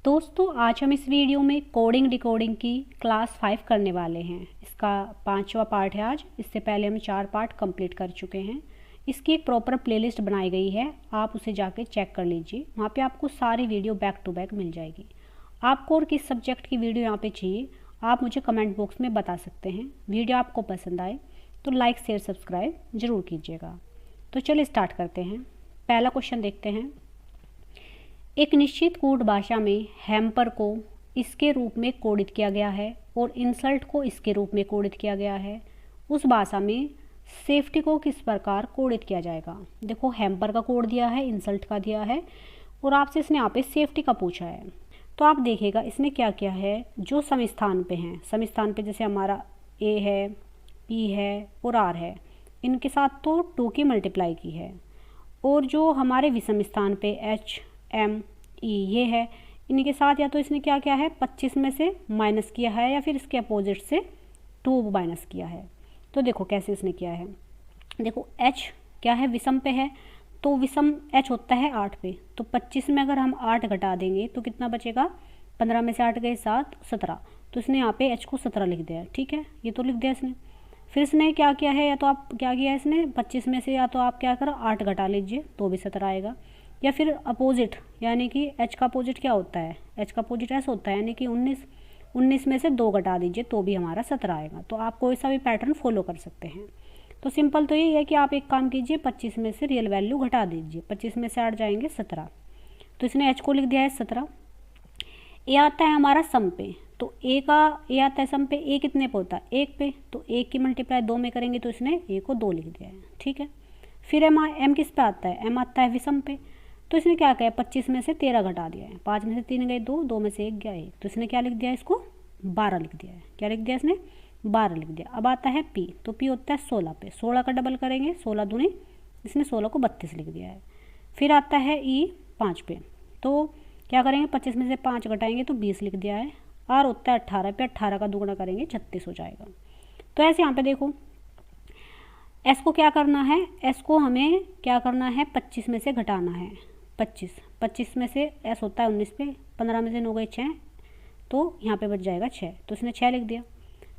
दोस्तों आज हम इस वीडियो में कोडिंग डिकोडिंग की क्लास 5 करने वाले हैं। इसका 5वां पार्ट है आज। इससे पहले हम 4 पार्ट कंप्लीट कर चुके हैं। इसकी एक प्रॉपर प्लेलिस्ट बनाई गई है, आप उसे जाके चेक कर लीजिए। वहाँ पे आपको सारी वीडियो बैक टू बैक मिल जाएगी। आपको और किस सब्जेक्ट की वीडियो यहाँ पे चाहिए आप मुझे कमेंट बॉक्स में बता सकते हैं। वीडियो आपको पसंद आए तो लाइक शेयर सब्सक्राइब ज़रूर कीजिएगा। तो चलिए स्टार्ट करते हैं। पहला क्वेश्चन देखते हैं। एक निश्चित कोड भाषा में हैम्पर को इसके रूप में कोडित किया गया है और इंसल्ट को इसके रूप में कोडित किया गया है। उस भाषा में सेफ्टी को किस प्रकार कोडित किया जाएगा। देखो हैम्पर का कोड दिया है, इंसल्ट का दिया है और आपसे इसने यहाँ पे सेफ्टी का पूछा है। तो आप देखिएगा इसने क्या किया है, जो सम स्थान पे हैं, सम स्थान पे जैसे हमारा ए है, पी है और आर है, इनके साथ तो 2 की मल्टीप्लाई की है। और जो हमारे विषम स्थान पे एच एम ई ये है, इनके साथ या तो इसने क्या किया है 25 में से माइनस किया है या फिर इसके अपोजिट से 2 माइनस किया है। तो देखो कैसे इसने किया है। देखो एच क्या है, विषम पे है, तो विषम एच होता है 8 पे, तो 25 में अगर हम 8 घटा देंगे तो कितना बचेगा, 15 में से 8 गए 7, 17। तो इसने यहाँ पे एच को 17 लिख दिया है। ठीक है, ये तो लिख दिया इसने। फिर इसने क्या किया है, या तो आप क्या किया है इसने 25 में से या तो आप क्या करो 8 घटा लीजिए तो भी 17 आएगा, या फिर अपोजिट यानी कि एच का अपोजिट क्या होता है, एच का अपोजिट एस होता है, यानी कि 19 में से 2 घटा दीजिए तो भी हमारा 17 आएगा। तो आप कोई सा भी पैटर्न फॉलो कर सकते हैं। तो सिंपल तो यही है कि आप एक काम कीजिए, 25 में से रियल वैल्यू घटा दीजिए, 25 में से 8 जाएंगे 17। तो इसने एच को लिख दिया है 17। ए आता है हमारा सम पे, तो ए आता है सम पे, ए कितने पे होता है 1 पे, तो 1 की मल्टीप्लाई 2 में करेंगे तो इसने ए को 2 लिख दिया है। ठीक है, फिर एम किस पे आता है, एम आता है विषम पे, तो इसने क्या किया 25 में से 13 घटा दिया है, 5 में से 3 गए 2, 2 में से 1 गया 1, तो इसने क्या लिख दिया इसको 12 लिख दिया है। क्या लिख दिया इसने 12 लिख दिया। अब आता है पी, तो पी होता है 16 पे, 16 का डबल करेंगे 16 दूनी, इसने 16 को 32 लिख दिया है। फिर आता है ई 5 पे, तो क्या करेंगे 25 में से 5 घटाएंगे तो 20 लिख दिया है। आर होता है 18 पे, 18 का दुगुना करेंगे 36 हो जाएगा। तो ऐसे यहाँ पे देखो एस को क्या करना है, एस को हमें क्या करना है 25 में से घटाना है 25 में से एस होता है 19 पे, 15 में से 9 गए 6, तो यहाँ पे बच जाएगा 6, तो इसने 6 लिख दिया।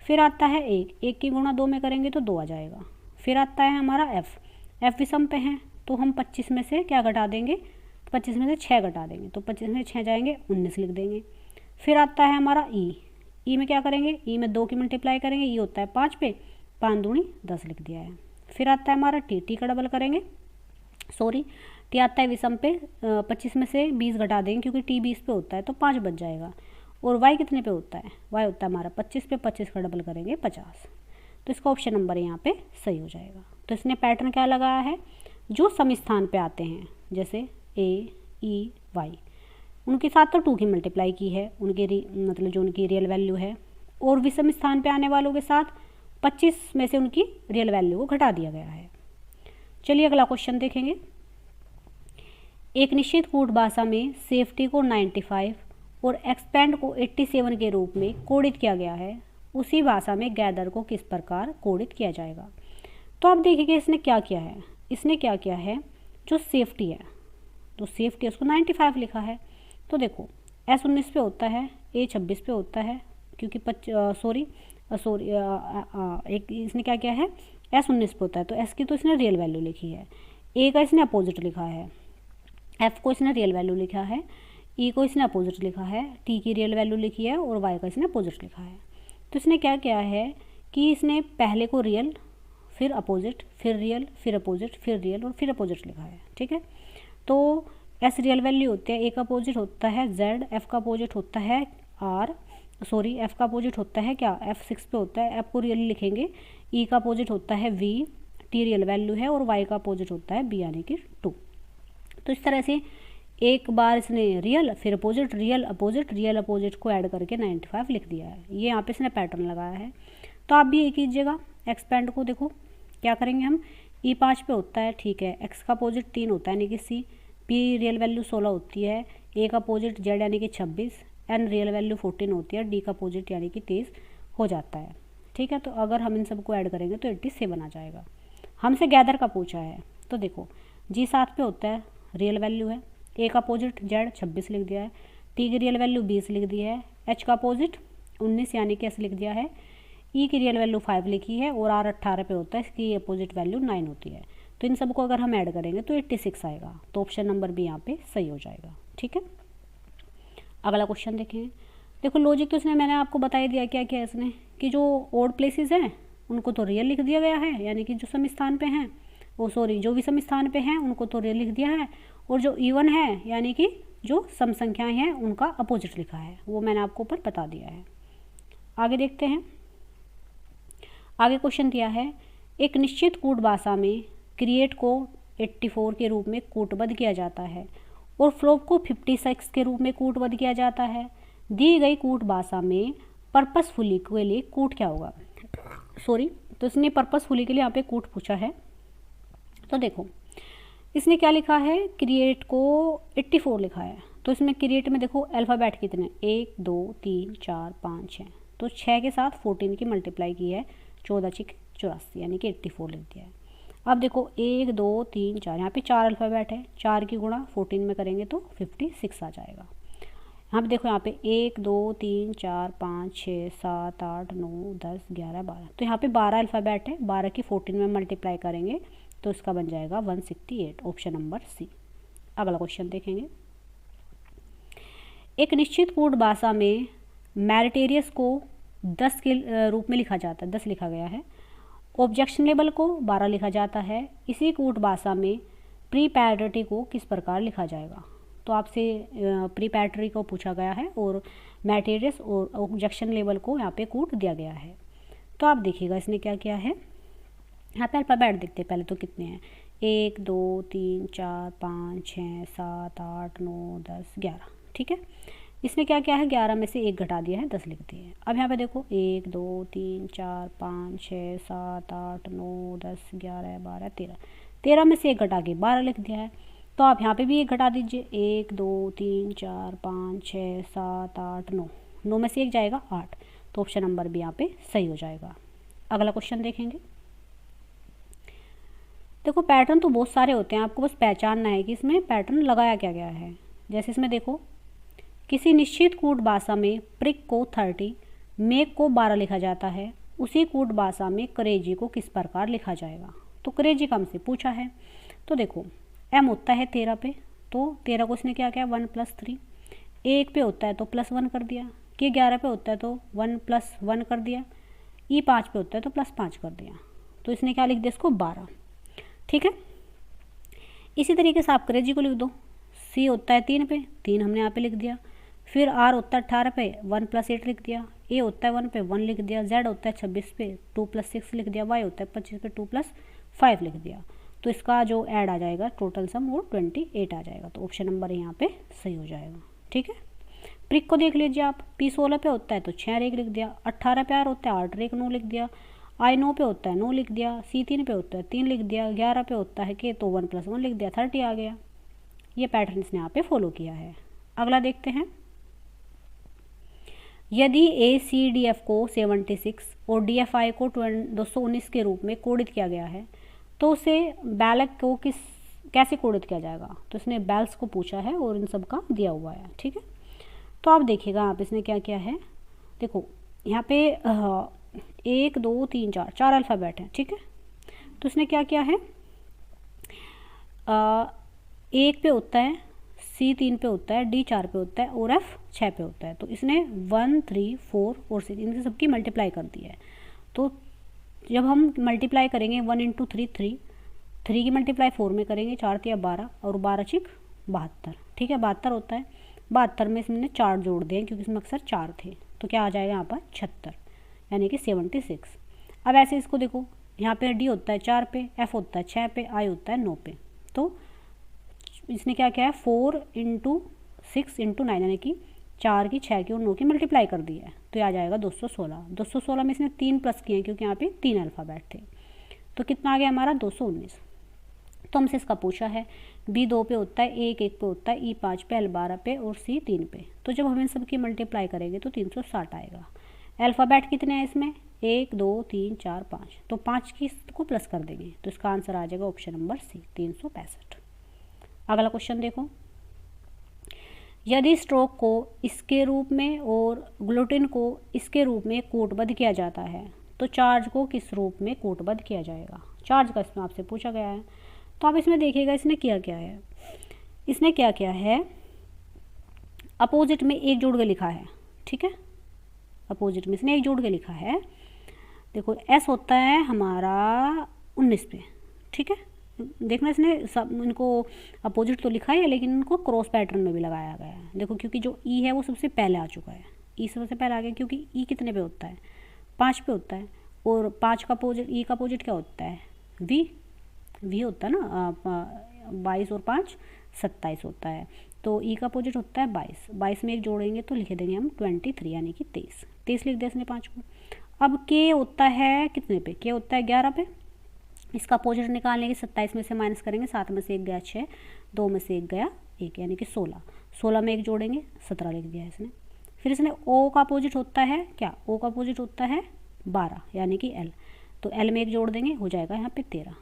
फिर आता है 1 की गुणा 2 में करेंगे तो 2 आ जाएगा। फिर आता है हमारा एफ विषम पे है, तो हम 25 में से क्या घटा देंगे, 25 में से 6 घटा देंगे, तो 25 में से 6 जाएंगे 19 लिख देंगे। फिर आता है हमारा ई में क्या करेंगे, ई में 2 की मल्टीप्लाई करेंगे, ई होता है 5 पे, 5 दूनी 10 लिख दिया है। फिर आता है हमारा टी का डबल करेंगे, टी आता है विषम पे, 25 में से 20 घटा देंगे क्योंकि टी 20 पे होता है तो 5 बच जाएगा। और वाई कितने पे होता है, वाई होता है हमारा 25 पे, 25 का डबल करेंगे 50। तो इसका ऑप्शन नंबर यहाँ पे सही हो जाएगा। तो इसने पैटर्न क्या लगाया है, जो सम स्थान पे आते हैं जैसे ए ई वाई, उनके साथ तो 2 की मल्टीप्लाई की है, उनके मतलब जो उनकी रियल वैल्यू है, और विषम स्थान पे आने वालों के साथ 25 में से उनकी रियल वैल्यू को घटा दिया गया है। चलिए अगला क्वेश्चन देखेंगे। एक निश्चित कोड भाषा में सेफ्टी को 95 और एक्सपेंड को 87 के रूप में कोडित किया गया है। उसी भाषा में गैदर को किस प्रकार कोडित किया जाएगा। तो आप देखिएगा इसने क्या किया है, इसने क्या किया है, जो सेफ्टी है तो सेफ्टी उसको 95 लिखा है। तो देखो एस 19 पे होता है, ए 26 पे होता है, क्योंकि एक इसने क्या किया है एस 19 पे होता है, तो एस की तो इसने रियल वैल्यू लिखी है, ए का इसने अपोजिट लिखा है, एफ को इसने रियल वैल्यू लिखा है, ई को इसने अपोजिट लिखा है, टी की रियल वैल्यू लिखी है और वाई का इसने अपोजिट लिखा है। तो इसने क्या किया है कि इसने पहले को रियल, फिर अपोजिट, फिर रियल, फिर अपोजिट, फिर रियल और फिर अपोजिट लिखा है। ठीक है, तो एस रियल वैल्यू होती है, ए का अपोजिट होता है जेड, एफ का अपोजिट होता है एफ का अपोजिट होता है क्या, एफ 6 पे होता है, एफ को रियल लिखेंगे, ई का अपोजिट होता है वी, टी रियल वैल्यू है और वाई का अपोजिट होता है बी यानी कि 2। तो इस तरह से एक बार इसने रियल फिर अपोजिट रियल अपोजिट को ऐड करके 95 लिख दिया है। ये यहाँ पे इसने पैटर्न लगाया है। तो आप भी ये कीजिएगा। एक्सपेंड को देखो क्या करेंगे हम, ई 5 पे होता है, ठीक है, एक्स का अपोजिट 3 होता है यानी कि सी, पी रियल वैल्यू 16 होती है, ए का अपोजिट जेड यानी कि 26, एन रियल वैल्यू 14 होती है, डी का अपोजिट यानी कि 23 हो जाता है। ठीक है, तो अगर हम इन सबको ऐड करेंगे तो 87 आ जाएगा। हमसे गैदर का पूछा है, तो देखो जी 7 पे होता है, रियल वैल्यू है, ए का अपोजिट जेड 26 लिख दिया है, टी की रियल वैल्यू 20 लिख दी है, एच का अपोजिट 19 यानी कि ऐसे लिख दिया है, ई की रियल वैल्यू 5 लिखी है और आर 18 पे होता है, इसकी अपोजिट वैल्यू 9 होती है। तो इन सबको अगर हम ऐड करेंगे तो 86 आएगा। तो ऑप्शन नंबर बी यहाँ पे सही हो जाएगा। ठीक है, अगला क्वेश्चन देखें। देखो लॉजिक तो इसने मैंने आपको बता ही दिया क्या क्या है इसने, कि जो ओड प्लेसेस हैं उनको तो रियल लिख दिया गया है, यानी कि जो सम स्थान पे हैं वो सॉरी जो विषम स्थान पे हैं उनको तो रियल लिख दिया है, और जो इवन है यानी कि जो सम संख्याएं हैं उनका अपोजिट लिखा है, वो मैंने आपको ऊपर बता दिया है। आगे देखते हैं। आगे क्वेश्चन दिया है, एक निश्चित कूट भाषा में क्रिएट को 84 के रूप में कूटबद्ध किया जाता है और फ्लोप को 56 के रूप में कूटबद्ध किया जाता है। दी गई कूट भाषा में पर्पसफुली के लिए कूट क्या होगा? सॉरी, तो इसने पर्पसफुली के लिए यहाँ पे कूट पूछा है। तो देखो इसने क्या लिखा है, क्रिएट को 84 लिखा है, तो इसमें क्रिएट में देखो अल्फ़ाबेट कितने 1 2 3 4 5 6, तो 6 के साथ 14 की मल्टीप्लाई की है, 14 6 84 यानी कि 84 लिख दिया है। अब देखो 1 2 3 4, यहाँ पे 4 अल्फ़ाबेट है, 4 की गुणा 14 में करेंगे तो 56 आ जाएगा। यहाँ पे देखो यहाँ पे 1 2 3 4 5 6 7 8 9 10 11 12, तो यहाँ पे 12 अल्फ़ाबेट है, 12 की 14 में मल्टीप्लाई करेंगे तो इसका बन जाएगा 168, ऑप्शन नंबर सी। अगला क्वेश्चन देखेंगे। एक निश्चित कूट भाषा में मेरिटेरियस को 10 के रूप में लिखा जाता है, 10 लिखा गया है। ऑब्जेक्शनेबल को 12 लिखा जाता है। इसी कूट भाषा में प्रीपैरेटरी को किस प्रकार लिखा जाएगा? तो आपसे प्रीपैरेटरी को पूछा गया है और मेरिटेरियस और ऑब्जेक्शनेबल को यहाँ पे कूट दिया गया है। तो आप देखिएगा इसने क्या किया है, यहाँ पे अल्फ़ाबेट देखते हैं पहले तो कितने हैं, 1 2 3 4 5 6 7 8 9 10 11, ठीक है। इसने क्या किया है, 11 में से 1 घटा दिया है, 10 लिख दिए हैं। अब यहाँ पे देखो 1 2 3 4 5 6 7 8 9 10 11 12 13, 13 में से 1 घटा के 12 लिख दिया है। तो आप यहाँ पे भी 1 घटा दीजिए, 1 2 3 4 5 6 7 8 9, 9 में से 1 जाएगा 8, तो ऑप्शन नंबर भी यहाँ पे सही हो जाएगा। अगला क्वेश्चन देखेंगे। देखो पैटर्न तो बहुत सारे होते हैं, आपको बस पहचानना है कि इसमें पैटर्न लगाया क्या गया है। जैसे इसमें देखो, किसी निश्चित कूट भाषा में प्रिक को 30, मेक को 12 लिखा जाता है, उसी कूट भाषा में करेजी को किस प्रकार लिखा जाएगा? तो करेजी का हमसे पूछा है। तो देखो एम होता है 13 पे, तो 13 को इसने क्या किया 1 + 3, 1 पे होता है तो +1 कर दिया, कि 11 पे होता है तो 1 + 1 कर दिया, ई 5 पे होता है तो +5 कर दिया, तो इसने क्या लिख दिया इसको 12, ठीक है। इसी तरीके से आप करेजी को लिख दो, सी होता है 3 पे, 3 हमने यहाँ पे लिख दिया, फिर आर होता है 18 पे 1 + 8 लिख दिया, ए होता है 1 पे 1 लिख दिया, जेड होता है 26 पे 2 + 6 लिख दिया, वाई होता है 25 पे 2 + 5 लिख दिया। तो इसका जो ऐड आ जाएगा टोटल सम वो 28 आ जाएगा, तो ऑप्शन नंबर यहाँ पे सही हो जाएगा, ठीक है। प्रिक को देख लीजिए आप, पी 16 पे होता है तो 6 रेख लिख दिया, 18 पे आर होता है 8 रेख 9 लिख दिया, आई 9 पे होता है 9 लिख दिया, सी 3 पे होता है 3 लिख दिया, 11 पे होता है के तो 1 + 1 लिख दिया, 30 आ गया। ये पैटर्न इसने यहाँ पे फॉलो किया है। अगला देखते हैं। यदि ACDF को 76 और DFI को 219 के रूप में कोडित किया गया है तो उसे बैलक को कैसे कोडित किया जाएगा? तो इसने बैल्स को पूछा है और इन सब का दिया हुआ है, ठीक है। तो आप देखिएगा आप इसने क्या किया है, देखो यहाँ पे 1 2 3 4 4 अल्फ़ाबेट हैं, ठीक है। तो इसने क्या किया है, 1 पे होता है, C 3 पे होता है, D 4 पे होता है और F 6 पे होता है, तो इसने 1 3 4 और 6 इनकी सबकी मल्टीप्लाई कर दी है। तो जब हम मल्टीप्लाई करेंगे 1 × 3 3 की मल्टीप्लाई 4 में करेंगे, 4 × 12 और 12 × 6 72, ठीक है 72 होता है। 72 में इसमें 4 जोड़ दें क्योंकि इसमें अक्सर 4 थे, तो क्या आ जाएगा यहाँ पर 76 यानी कि 76। अब ऐसे इसको देखो, यहाँ पे D होता है 4 पे, F होता है 6 पे, I होता है 9 पे, तो इसने क्या किया है 4 × 6 × 9 यानी कि 4 की 6 की और 9 की मल्टीप्लाई कर दी है, तो आ जाएगा 216। 216 में इसने 3 प्लस किए हैं क्योंकि यहाँ पे 3 अल्फ़ाबेट थे, तो कितना आ गया हमारा 219। तो हमसे इसका पूछा है, B 2 पे होता है, A 1 पे होता है, E 5 पे, L 12 पे और C 3 पे, तो जब हम इन सब की मल्टीप्लाई करेंगे तो 360 आएगा। अल्फ़ाबेट कितने हैं इसमें 1 2 3 4 5, तो 5 की को प्लस कर देंगे, तो इसका आंसर आ जाएगा ऑप्शन नंबर सी 365। अगला क्वेश्चन देखो। यदि स्ट्रोक को इसके रूप में और ग्लूटिन को इसके रूप में कूटबद्ध किया जाता है तो चार्ज को किस रूप में कूटबद्ध किया जाएगा। चार्ज का इसमें आपसे पूछा गया है। तो आप इसमें देखिएगा इसने क्या क्या है, इसने क्या क्या है, अपोजिट में एक जोड़ के लिखा है, ठीक है, अपोजिट में इसने एक जोड़ के लिखा है। देखो एस होता है हमारा 19 पे, ठीक है, देखना इसने सब इनको अपोजिट तो लिखा है लेकिन इनको क्रॉस पैटर्न में भी लगाया गया है। देखो क्योंकि जो ई है वो सबसे पहले आ चुका है, ई सबसे पहले आ गया क्योंकि ई कितने पे होता है, 5 पे होता है, और 5 का अपोजिट, ई का अपोजिट क्या होता है, वी होता है ना, 22 और 5 27 होता है, तो ई का अपोजिट होता है 22 में एक जोड़ेंगे तो लिख देंगे हम 23 यानी कि 23 लिख दिया इसने 5 को। अब के होता है कितने पे, के होता है 11 पे, इसका अपोजिट निकालने के 27 में से माइनस करेंगे, 7 में से 1 गया 6, 2 में से 1 गया 1 यानी कि 16 में एक जोड़ेंगे 17 लिख दिया इसने। फिर इसने ओ का अपोजिट होता है क्या, ओ का अपोजिट होता है 12 यानी कि एल, तो एल में एक जोड़ देंगे हो जाएगा यहाँ पे 13।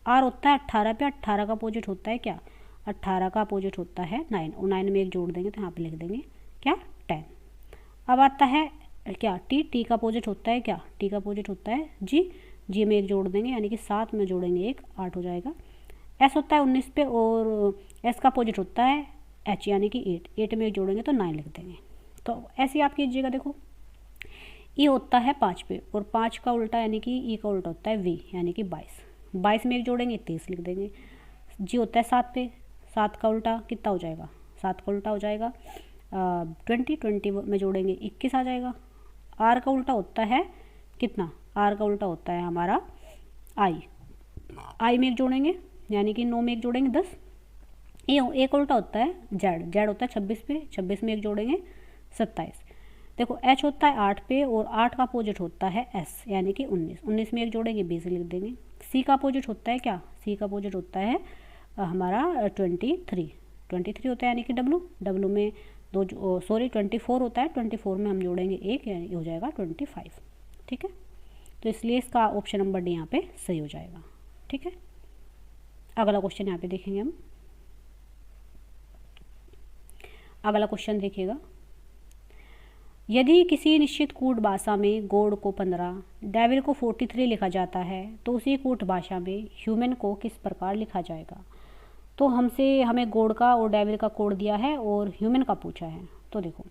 आर होता है 18 पे, 18 का अपोजिट होता है क्या, 18 का अपोजिट होता है 9, और 9 में एक जोड़ देंगे तो यहाँ पे लिख देंगे क्या 10। अब आता है क्या टी का अपोजिट होता है क्या, टी का अपोजिट होता है जी में एक जोड़ देंगे यानी कि 7 में जोड़ेंगे 1 8 हो जाएगा। एस होता है 19 पे और एस का अपोजिट होता है एच यानी कि 8 में एक जोड़ेंगे तो 9 लिख देंगे। तो ऐसे आप कीजिएगा। देखो ई होता है 5 पे और 5 का उल्टा यानी कि ई का उल्टा होता है वी यानी कि 22 में एक जोड़ेंगे 23 लिख देंगे। जी होता है 7 पे, 7 का उल्टा कितना हो जाएगा, 7 का उल्टा हो जाएगा 20 में जोड़ेंगे 21 आ जाएगा। आर का उल्टा होता है कितना, आर का उल्टा होता है हमारा आई में एक जोड़ेंगे यानी कि 9 में एक जोड़ेंगे 10। एक उल्टा होता है जेड होता है 26 पे, 26 में एक जोड़ेंगे 27। देखो एच होता है 8 पे और 8 का अपोजिट होता है एस यानी कि 19 में एक जोड़ेंगे 20 लिख देंगे। सी का अपोजिट होता है क्या, सी का अपोजिट होता है हमारा 23 होता है यानी कि डब्लू में 24 होता है, 24 में हम जोड़ेंगे 1 यानी हो जाएगा 25, ठीक है। तो इसलिए इसका ऑप्शन नंबर डी यहाँ पे सही हो जाएगा, ठीक है। अगला क्वेश्चन यहाँ पे देखेंगे हम। अगला क्वेश्चन देखिएगा, यदि किसी निश्चित कूट भाषा में गॉड को 15, डेविल को 43 लिखा जाता है तो उसी कूट भाषा में ह्यूमन को किस प्रकार लिखा जाएगा। तो हमें गॉड का और डेविल का कोड दिया है और ह्यूमन का पूछा है। तो देखो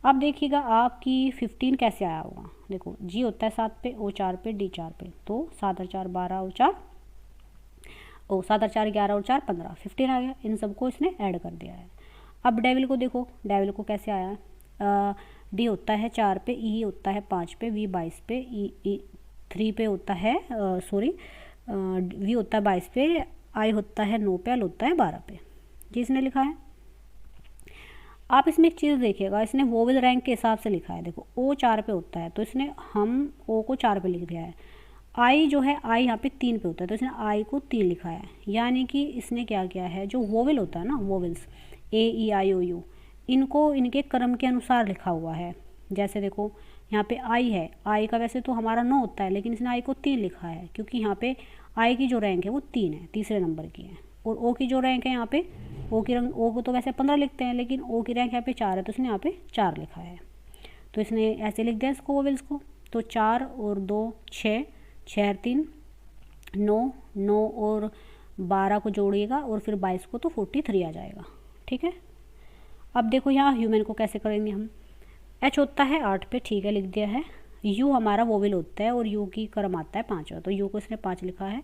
अब देखिएगा आपकी 15 कैसे आया होगा। देखो जी होता है 7 पे, ओ 4 पे, डी 4 पे, तो 7 और 4 12 और 4 7 और 4 11 और 4 15, 15 आ गया। इन सबको इसने ऐड कर दिया है। अब डेविल को देखो, डेविल को कैसे आया, डी होता है 4 पे, ई होता है 5 पे, वी 22 पे, ई 3 पे होता है वी होता है 22 पे, आई होता है 9 पे, एल होता है 12 पे। जी इसने लिखा है। आप इसमें एक चीज़ देखिएगा, इसने वोवेल रैंक के हिसाब से लिखा है। देखो ओ 4 पे होता है तो इसने हम ओ को 4 पे लिख दिया है। आई जो है आई यहाँ पे 3 पे होता है तो इसने आई को 3 लिखा है। यानी कि इसने क्या किया है, जो वोवेल होता है ना, vowels A E I O you, इनको इनके क्रम के अनुसार लिखा हुआ है। जैसे देखो यहाँ पे आई है, आई का वैसे तो हमारा 9 होता है लेकिन इसने आई को 3 लिखा है क्योंकि यहाँ पे आई की जो रैंक है वो 3 है, तीसरे नंबर की है। और ओ की जो रैंक है यहाँ पे, ओ को तो वैसे 15 लिखते हैं लेकिन ओ की रैंक यहाँ पे 4 है तो इसने यहाँ पे 4 लिखा है। तो इसने ऐसे लिख दिया इसको वोवेल्स को। तो 4 और 2 6, 6 और 3 9, 9 और 12 को जोड़िएगा और फिर 22 को तो 43 आ जाएगा, ठीक है। अब देखो यहाँ ह्यूमन को कैसे करेंगे हम। एच होता है 8 पे, ठीक है, लिख दिया है। यू हमारा वोवेल होता है और यू की क्रम आता है 5, तो यू को इसने 5 लिखा है।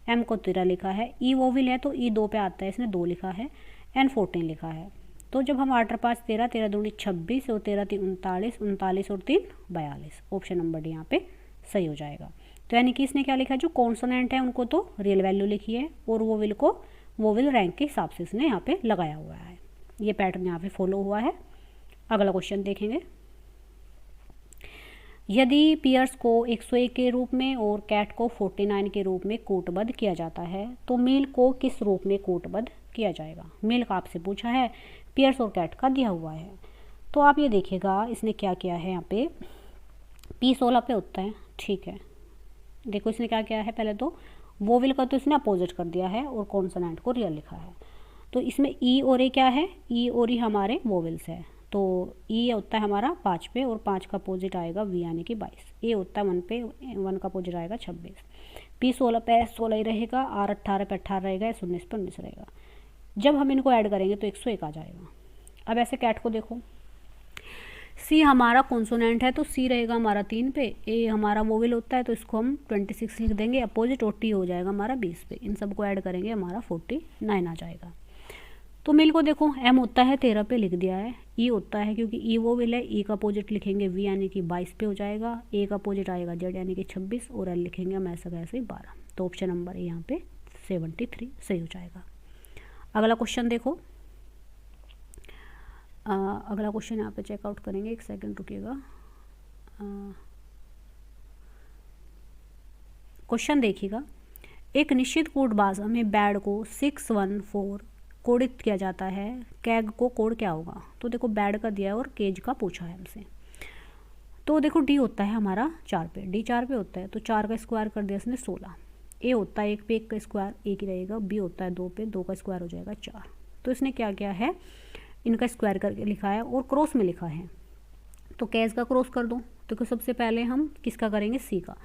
एम को 13 लिखा है। ई वोवेल है तो ई 2 पे आता है, इसने 2 लिखा है। एन 14 लिखा है। तो जब हम 8 और 5 13, 13 दूनी 26 और 13 3 39, 39 और 3 42, ऑप्शन नंबर डी यहाँ पे सही हो जाएगा। तो यानी कि इसने क्या लिखा है, जो कॉन्सोनेंट है उनको तो रियल वैल्यू लिखी है और वोवेल को वोवेल रैंक के हिसाब से इसने यहाँ पे लगाया हुआ है। ये पैटर्न यहाँ पे फॉलो हुआ है। अगला क्वेश्चन देखेंगे, यदि पियर्स को 101 के रूप में और कैट को 49 के रूप में कूटबद्ध किया जाता है तो मील को किस रूप में कूटबद्ध किया जाएगा। मील का आपसे पूछा है, पियर्स और कैट का दिया हुआ है। तो आप ये देखिएगा इसने क्या किया है, यहाँ पे P 16 पे होता है, ठीक है। देखो इसने क्या किया है, पहले तो वोवेल का तो इसने अपोजिट कर दिया है और कॉन्सोनेंट को रियल लिखा है। तो इसमें ई और ए क्या है, ई और ई हमारे वोवेल्स है। तो ई होता है हमारा 5 पे और 5 का अपोजिट आएगा वी यानी कि 22। ए होता है 1 पे, 1 का अपोजिट आएगा 26। पी 16 पे 16 ही रहेगा, आर 18 पे 18 रहेगा, एस 19 पे 19 रहेगा। जब हम इनको ऐड करेंगे तो 101 आ जाएगा। अब ऐसे कैट को देखो, सी हमारा कॉन्सोनेंट है तो सी रहेगा हमारा 3 पे, ए हमारा वोवेल होता है तो इसको हम 26 लिख देंगे, अपोजिट और टी हो जाएगा हमारा 20 पे। इन सबको ऐड करेंगे हमारा 49 आ जाएगा। तो मिल को देखो, एम होता है 13 पे लिख दिया है, ई होता है क्योंकि ई वोवेल है, ई का अपोजिट लिखेंगे वी यानी कि 22 पे हो जाएगा, ए का अपोजिट आएगा जेड यानी कि 26 और एल लिखेंगे हम ऐसा कैसे ही 12। तो ऑप्शन नंबर यहाँ पे 73 सही हो जाएगा। अगला क्वेश्चन देखो, अगला क्वेश्चन यहाँ पे चेकआउट करेंगे, एक सेकंड रुकिएगा। क्वेश्चन देखिएगा, एक निश्चित कोड भाषा में बैड को 614 कोडित किया जाता है, कैग को कोड क्या होगा। तो देखो बैड का दिया है और केज का पूछा है हमसे। तो देखो डी होता है हमारा 4 पे, डी 4 पे होता है तो 4 का स्क्वायर कर दिया इसने 16। ए होता है 1 पे, 1 का स्क्वायर 1 ही रहेगा, बी होता है 2 पे, 2 का स्क्वायर हो जाएगा 4। तो इसने क्या किया है, इनका स्क्वायर करके लिखा है और क्रॉस में लिखा है। तो कैश का क्रॉस कर दो। तो सबसे पहले हम किसका करेंगे, सी का।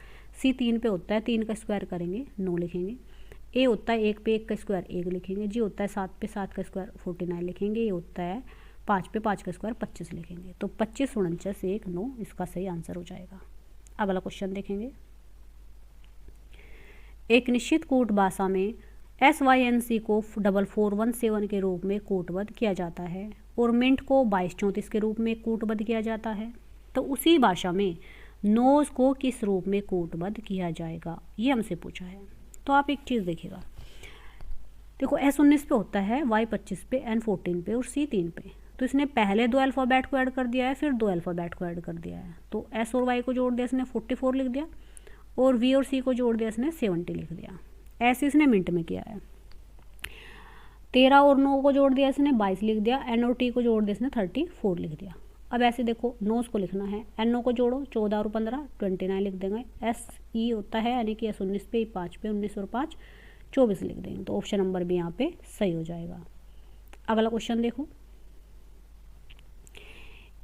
सी 3 पे होता है, 3 का स्क्वायर करेंगे 9 लिखेंगे। ए होता है 1 पे, 1 का स्क्वायर 1 लिखेंगे। जी होता है 7 पे, 7 का स्क्वायर 49 लिखेंगे। ए होता है 5 पे, 5 का स्क्वायर 25 लिखेंगे। तो 25 49 1 9 इसका सही आंसर हो जाएगा। अगला क्वेश्चन देखेंगे, एक निश्चित कोड भाषा में SYNC को 4417 के रूप में कूटबद्ध किया जाता है और मिंट को 2234 के रूप में कूटबद्ध किया जाता है। तो उसी भाषा में नोज को किस रूप में कूटबद्ध किया जाएगा, ये हमसे पूछा है। तो आप एक चीज़ देखिएगा, देखो S 19 पे होता है, Y 25 पे, N 14 पे और C 3 पे। तो इसने पहले 2 अल्फ़ाबेट को ऐड कर दिया है, फिर 2 अल्फ़ाबेट को ऐड कर दिया है। तो S और Y को जोड़ दिया इसने 44 लिख दिया और V और C को जोड़ दिया इसने 70 लिख दिया। ऐसे इसने मिनट में किया है। 13 और 9 को जोड़ दिया इसने 22 लिख दिया, N और T को जोड़ दिया इसने 34 लिख दिया। अब ऐसे देखो नोज को लिखना है, NO को जोड़ो 14 और 15 29 लिख देंगे। SE होता है यानी कि S 19 पे 5 पे 19 और 5 24 लिख देंगे। तो ऑप्शन नंबर भी यहाँ पे सही हो जाएगा। अगला क्वेश्चन देखो,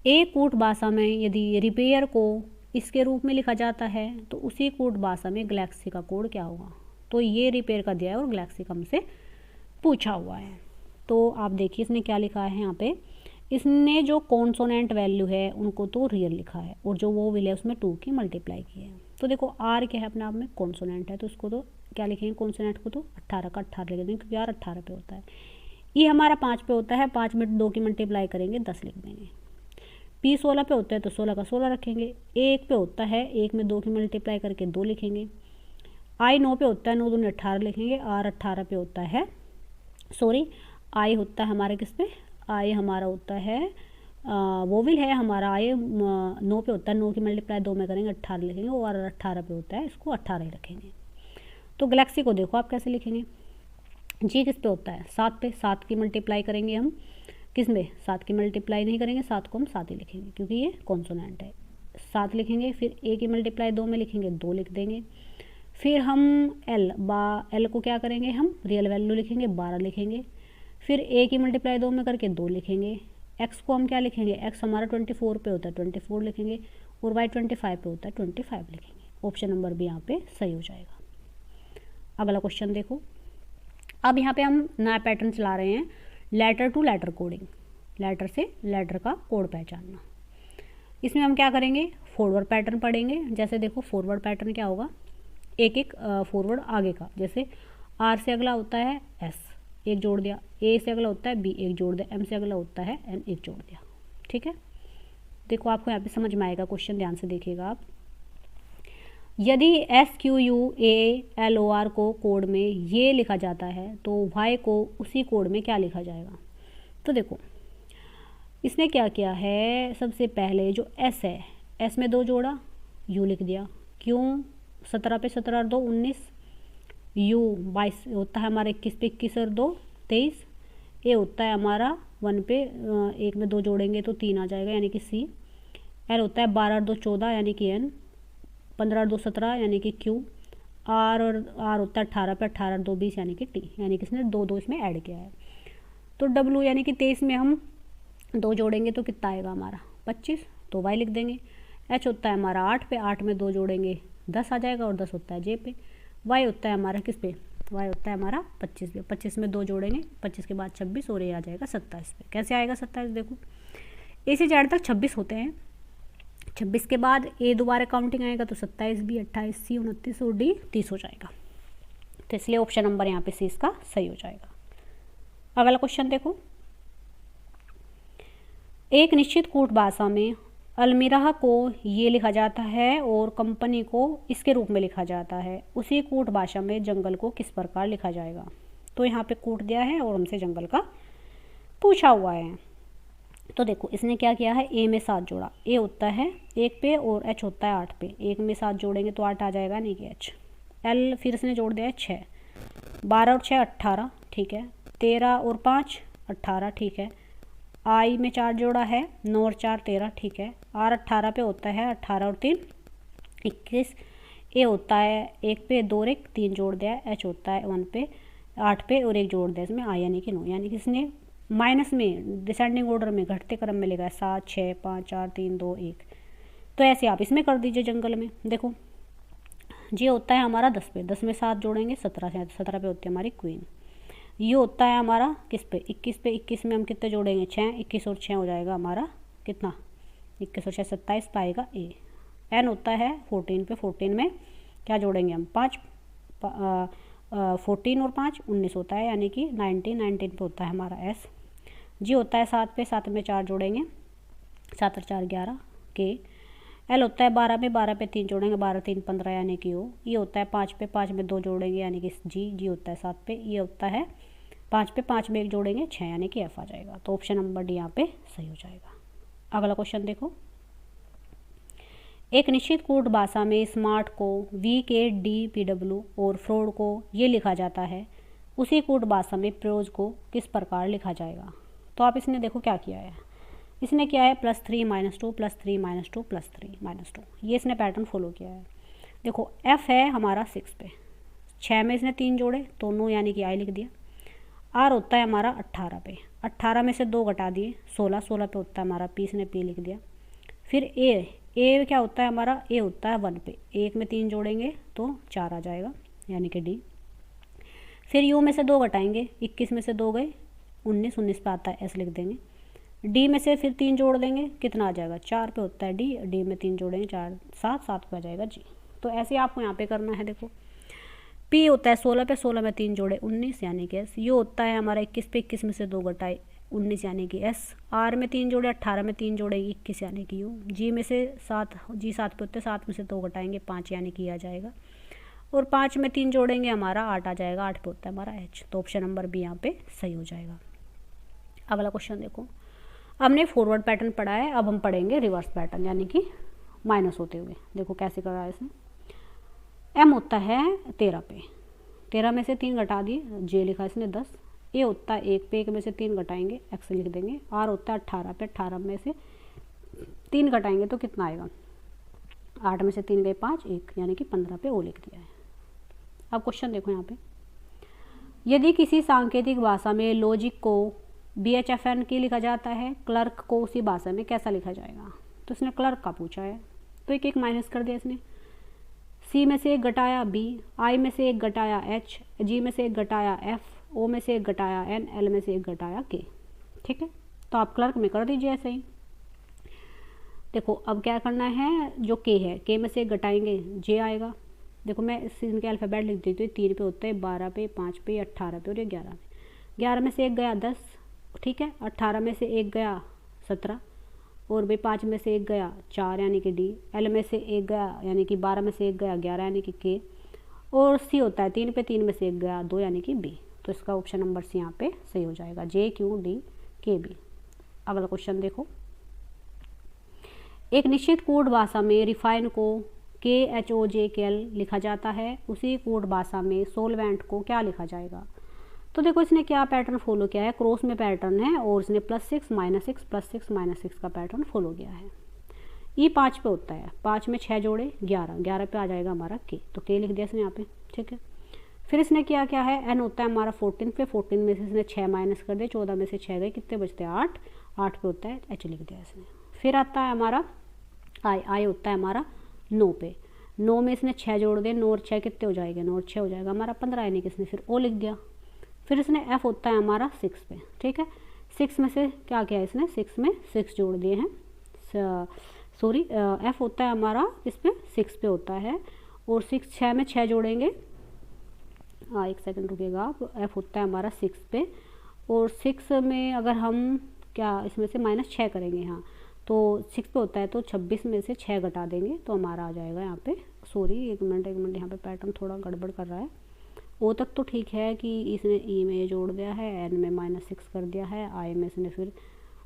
एक कूट भाषा में यदि रिपेयर को इसके रूप में लिखा जाता है तो उसी कूट भाषा में गैलेक्सी का कोड क्या होगा। तो ये रिपेयर का दिया है और गैलेक्सी का हमसे पूछा हुआ है। तो आप देखिए इसने क्या लिखा है यहाँ पे, इसने जो कॉन्सोनेंट वैल्यू है उनको तो रियल लिखा है और जो वो विल है उसमें 2 की मल्टीप्लाई की है। तो देखो आर क्या है अपने आप में कॉन्सोनेंट है, तो उसको तो क्या लिखेंगे, कॉन्सोनेंट को तो 18 का 18 लिख देंगे क्योंकि यार 18 पे होता है। ये हमारा 5 पे होता है, 5 में 2 की मल्टीप्लाई करेंगे 10 लिख देंगे। पी 16 पे होता है तो 16 का 16 रखेंगे। ए 1 पे होता है, 1 में 2 की मल्टीप्लाई करके 2 लिखेंगे। आई 9 पे होता है, 9 दूनी 18 लिखेंगे। आर 18 पे होता है, सॉरी आई होता है हमारे किस पे, आई हमारा होता है वोविल है हमारा। आई 9 पे होता है, 9 की मल्टीप्लाई 2 में करेंगे 18 लिखेंगे और 18 पे होता है, इसको 18 ही रखेंगे। तो गैलेक्सी को देखो आप कैसे लिखेंगे, जी किस पे होता है 7 पे, 7 की मल्टीप्लाई करेंगे हम किस में, 7 की मल्टीप्लाई नहीं करेंगे, 7 को हम 7 ही लिखेंगे क्योंकि ये कॉन्सोनेंट है। 7 लिखेंगे, फिर ए की मल्टीप्लाई 2 में लिखेंगे 2 लिख देंगे। फिर हम एल को क्या करेंगे, हम रियल वैल्यू लिखेंगे 12 लिखेंगे। फिर ए की मल्टीप्लाई 2 में करके 2 लिखेंगे। एक्स को हम क्या लिखेंगे, एक्स हमारा 24 पे होता है 24 लिखेंगे और वाई 25 पे होता है 25 लिखेंगे। ऑप्शन नंबर भी यहाँ पे सही हो जाएगा। अगला क्वेश्चन देखो, अब यहाँ पे हम नया पैटर्न चला रहे हैं, letter to letter coding, letter से लेटर का कोड पहचानना। इसमें हम क्या करेंगे, फॉरवर्ड पैटर्न पढ़ेंगे। जैसे देखो फॉरवर्ड पैटर्न क्या होगा, एक एक फॉरवर्ड आगे का, जैसे आर से अगला होता है एस, एक जोड़ दिया। ए से अगला होता है बी, एक जोड़ दिया। एम से अगला होता है एन, एक जोड़ दिया। ठीक है, देखो आपको यहाँ पे समझ में आएगा, क्वेश्चन ध्यान से देखिएगा आप। यदि SQUALOR को कोड में ये लिखा जाता है तो Y को उसी कोड में क्या लिखा जाएगा। तो देखो इसने क्या किया है, सबसे पहले जो S है, S में 2 जोड़ा, U लिख दिया। क्यों, 17 पे 17 और 2 19, U 22 होता है हमारा 21 पे 21 और 2 23। ए होता है हमारा 1 पे, 1 में 2 जोड़ेंगे तो 3 आ जाएगा यानी कि C। L होता है 12 और 2 14 यानी कि N। 15 और 2 17 यानी कि Q। R होता है 18 पे 18 और 2 20 यानी कि T, यानी कि इसने 2 2 इसमें ऐड किया है। तो W यानी कि 23 में हम 2 जोड़ेंगे तो कितना आएगा हमारा 25, तो Y लिख देंगे। H होता है हमारा 8 पे, 8 में 2 जोड़ेंगे 10 आ जाएगा, और 10 होता है J पे। Y होता है हमारा किस पे, Y होता है हमारा 25 पे, 25 में 2 जोड़ेंगे, 25 के बाद 26 और ये आ जाएगा 27 पे। कैसे आएगा 27, देखो A से Z तक 26 होते हैं, 26 के बाद A दोबारा काउंटिंग आएगा तो 27 B, 28 C, 29 और D 30 हो जाएगा। तो इसलिए ऑप्शन नंबर यहाँ पे C इसका सही हो जाएगा। अगला क्वेश्चन देखो, एक निश्चित कूट भाषा में अलमीरा को ये लिखा जाता है और कंपनी को इसके रूप में लिखा जाता है, उसी कूट भाषा में जंगल को किस प्रकार लिखा जाएगा। तो यहाँ पे कूट दिया है और हमसे जंगल का पूछा हुआ है। तो देखो इसने क्या किया है, A में 7 जोड़ा, A होता है 1 पे और H होता है 8 पे, 1 में 7 जोड़ेंगे तो 8 आ जाएगा, नहीं कि H। L फिर इसने जोड़ दिया है 6, 12 और 6 18, ठीक है, 13 और 5 18, ठीक है। I में 4 जोड़ा है, 9 और 4 13, ठीक है। R 18 पे होता है, 18 और 3 21। A होता है 1 पे 2 और 1 3 जोड़ दिया है, H होता है 1 पे 8 पे और 1 जोड़ दिया इसमें I यानी कि 9, यानी कि इसने माइनस में डिसेंडिंग ऑर्डर में घटते क्रम में लिखा है 7 6 5 4 3 2 1। तो ऐसे आप इसमें कर दीजिए जंगल में। देखो J होता है हमारा 10 पे, 10 में 7 जोड़ेंगे 17 से, 17 पे होती है हमारी क्वीन। ये होता है हमारा किस पे 21 पे, 21 में हम कितने जोड़ेंगे 6, 21 और 6 हो जाएगा हमारा कितना 21 और 6 27 पाएगा A। N होता है 14 पे, 14 में क्या जोड़ेंगे हम 5, 14 और 5 19 होता है यानी कि 19, 19 पे होता है हमारा S। G होता है 7 पे, 7 में 4 जोड़ेंगे 7 और 4 11 K। L होता है 12 पे, 12 पे 3 जोड़ेंगे 12 3 15 यानी कि O। E होता है 5 पे, 5 में 2 जोड़ेंगे यानी कि G होता है 7 पे। E होता है 5 पे, 5 में 1 जोड़ेंगे 6 यानी कि F आ जाएगा। तो ऑप्शन नंबर D यहाँ पे सही हो जाएगा। अगला क्वेश्चन देखो, एक निश्चित कूट भाषा में स्मार्ट को VKDPW और फ्रॉड को ये लिखा जाता है, उसी कूट भाषा में प्रोज को किस प्रकार लिखा जाएगा। तो आप इसने देखो क्या किया है, इसने किया है +3 -2 +3 -2 +3 -2, ये इसने पैटर्न फॉलो किया है। देखो F है हमारा 6 पे, 6 में इसने 3 जोड़े तो 9 यानी कि I लिख दिया। R होता है हमारा 18 पे, 18 में से 2 घटा दिए 16, 16 पे होता है हमारा P, इसने P लिख दिया। फिर A क्या होता है हमारा, A होता है 1 पे, 1 में 3 जोड़ेंगे तो 4 आ जाएगा यानी कि D। फिर U में से 2 घटाएंगे, 21 में से 2 गए 19, 19 पे आता है S लिख देंगे। D में से फिर 3 जोड़ देंगे, कितना आ जाएगा 4 पे होता है D, D में 3 जोड़ेंगे 4 7, 7 पे आ जाएगा G। तो ऐसे आपको यहाँ पे करना है। देखो P होता है 16 पे, 16 में 3 जोड़े 19 यानी कि S। U होता है हमारा 21 पे, 21 में से 2 घटाए 19 यानी कि S। R में 3 जोड़े 18 में 3 जोड़े 21 यानी कि U। G में से 7, G 7 पे होते हैं, 7 में से 2 घटाएंगे 5 यानी कि आ जाएगा, और 5 में 3 जोड़ेंगे हमारा 8 आ जाएगा, 8 पे होता है हमारा H। तो ऑप्शन नंबर B यहाँ पे सही हो जाएगा। अगला क्वेश्चन देखो, हमने फॉरवर्ड पैटर्न पढ़ा है, अब हम पढ़ेंगे रिवर्स पैटर्न यानी कि माइनस होते हुए। देखो कैसे कर रहा है इसने, M होता है 13 पे, 13 में से 3 घटा दिए, J लिखा इसने 10। A होता है 1 पे, 1 में से 3 घटाएंगे X लिख देंगे। R होता है 18 पे, 18 में से 3 घटाएंगे तो कितना आएगा, 8 में से 3 गए 5, 1 यानी कि 15 पे O लिख दिया है। अब क्वेश्चन देखो यहाँ पे, यदि किसी सांकेतिक भाषा में लॉजिक को BHFN की लिखा जाता है, क्लर्क को उसी भाषा में कैसा लिखा जाएगा। तो इसने क्लर्क का पूछा है तो एक एक माइनस कर दिया इसने। C में से 1 घटाया B, I में से 1 घटाया H, G में से 1 घटाया F, O में से 1 घटाया N, L में से 1 घटाया K। ठीक है, तो आप क्लर्क में कर दीजिए ऐसे ही। देखो अब क्या करना है, जो K है K में से 1 घटाएंगे J आएगा। देखो मैं इनके अल्फ़ाबेट लिख देती हूँ, 3 पे होते हैं, 12 पे, 5 पे, 18 पे और ये 11 पे। 11 में से 1 गया 10, ठीक है, 18 में से 1 गया 17 और भाई 5 में से 1 गया 4 यानी कि D। L में से 1 गया यानी कि 12 में से 1 गया 11 यानी कि K, और C होता है 3 पे, 3 में से 1 गया 2 यानी कि B। तो इसका ऑप्शन नंबर C यहाँ पे सही हो जाएगा, J Q D K B। अगला क्वेश्चन देखो, एक निश्चित कोड भाषा में रिफाइन को KHOJKL लिखा जाता है, उसी कोड भाषा में सोलवेंट को क्या लिखा जाएगा। तो देखो इसने क्या पैटर्न फॉलो किया है, क्रॉस में पैटर्न है और इसने +6 -6 +6 -6 का पैटर्न फॉलो किया है। E 5 पे होता है, 5 में 6 जोड़े 11, 11 पे आ जाएगा हमारा K, तो K लिख दिया इसने यहाँ पे। ठीक है, फिर इसने किया क्या है, n होता है हमारा 14 पे, 14 में से इसने 6 माइनस कर दिया, 14 में से 6 गए, कितने बचते हैं 8, 8 पे होता है h लिख दिया इसने। फिर आता है हमारा i होता है हमारा 9 पे, 9 में इसने 6 जोड़ दिए, 9 और 6 कितने हो जाएंगे, 9 और 6 हो जाएगा हमारा 15, यानी कि इसने फिर o लिख दिया। फिर इसने f होता है हमारा 6 पे, ठीक है, 6 में से क्या किया इसने, 6 में 6 जोड़ दिए हैं, सॉरी f होता है हमारा इस पे 6 पे होता है, और 6 में 6 जोड़ेंगे, हाँ एक सेकंड रुकिएगा आप, f होता है हमारा 6 पे, और 6 में अगर हम क्या इसमें से -6 करेंगे, हाँ तो 6 पे होता है तो 26 में से 6 घटा देंगे तो हमारा आ जाएगा यहाँ पे, सॉरी एक मिनट यहाँ पे पैटर्न थोड़ा गड़बड़ कर रहा है। ओ तक तो ठीक है कि इसने ई में जोड़ दिया है, एन में -6 कर दिया है, आई में इसने फिर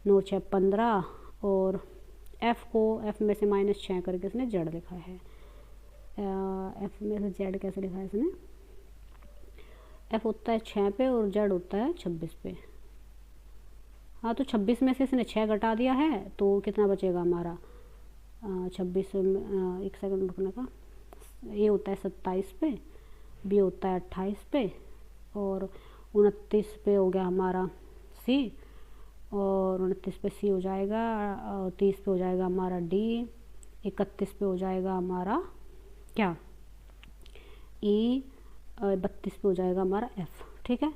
9 6 15, और एफ़ को एफ़ में से -6 करके इसने जेड लिखा है। एफ़ में से जेड कैसे लिखा है इसने, एफ़ होता है 6 पे और जेड होता है 26 पे, हाँ तो 26 में से इसने 6 घटा दिया है तो कितना बचेगा हमारा 26 एक सेकंड रुकने का, ए होता है 27 पे, बी होता है 28 पे, और 29 पे हो गया हमारा सी, और 29 पे सी हो जाएगा, 30 पे हो जाएगा हमारा डी, 31 पे हो जाएगा हमारा क्या ई, 32 पे हो जाएगा हमारा एफ़, ठीक है।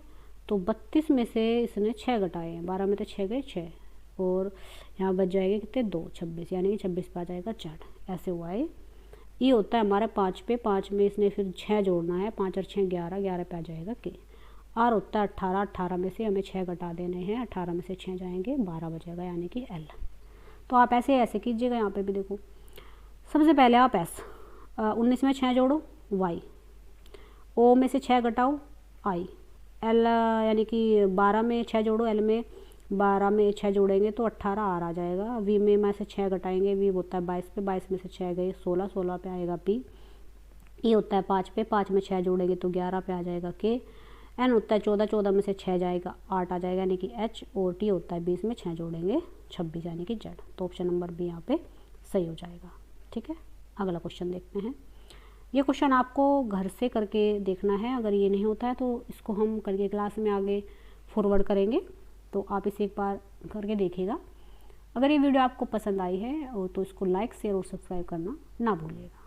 तो 32 में से इसने 6 घटाए हैं, 12 में तो 6 गए 6, और यहाँ बच जाएंगे कितने 2, 26, यानी कि 26 पे आ जाएगा जेड, ऐसे हुआ है। ई होता है हमारा 5 पे, 5 में इसने फिर 6 जोड़ना है, 5 और 6 11, 11 पे आ जाएगा के। आर होता है 18, 18 में से हमें 6 घटा देने हैं, 18 में से 6 जाएंगे 12 बचेगा, यानी कि एल। तो आप ऐसे कीजिएगा, यहाँ पे भी देखो, सबसे पहले आप एस 19 में 6 जोड़ो वाई, ओ में से 6 घटाओ आई, एल यानी कि 12 में 6 जोड़ो, एल में 12 में 6 जोड़ेंगे तो 18 आर आ जाएगा, वी में से 6 घटाएंगे, वी होता है 22 पे, 22 में से 6 गए 16, 16 पे आएगा पी, ई होता है 5 पे, 5 में 6 जोड़ेंगे तो 11 पे आ जाएगा के, एन होता है 14, 14 में से 6 जाएगा 8 आ जाएगा, यानी कि एच, और टी होता है 20 में 6 जोड़ेंगे 26, यानी कि जेड। तो ऑप्शन नंबर बी यहाँ पे सही हो जाएगा, ठीक है। अगला क्वेश्चन देखते हैं। ये क्वेश्चन आपको घर से करके देखना है, अगर ये नहीं होता है तो इसको हम करके क्लास में आगे फॉरवर्ड करेंगे, तो आप इसे एक बार करके देखिएगा। अगर ये वीडियो आपको पसंद आई है तो इसको लाइक शेयर और सब्सक्राइब करना ना भूलिएगा।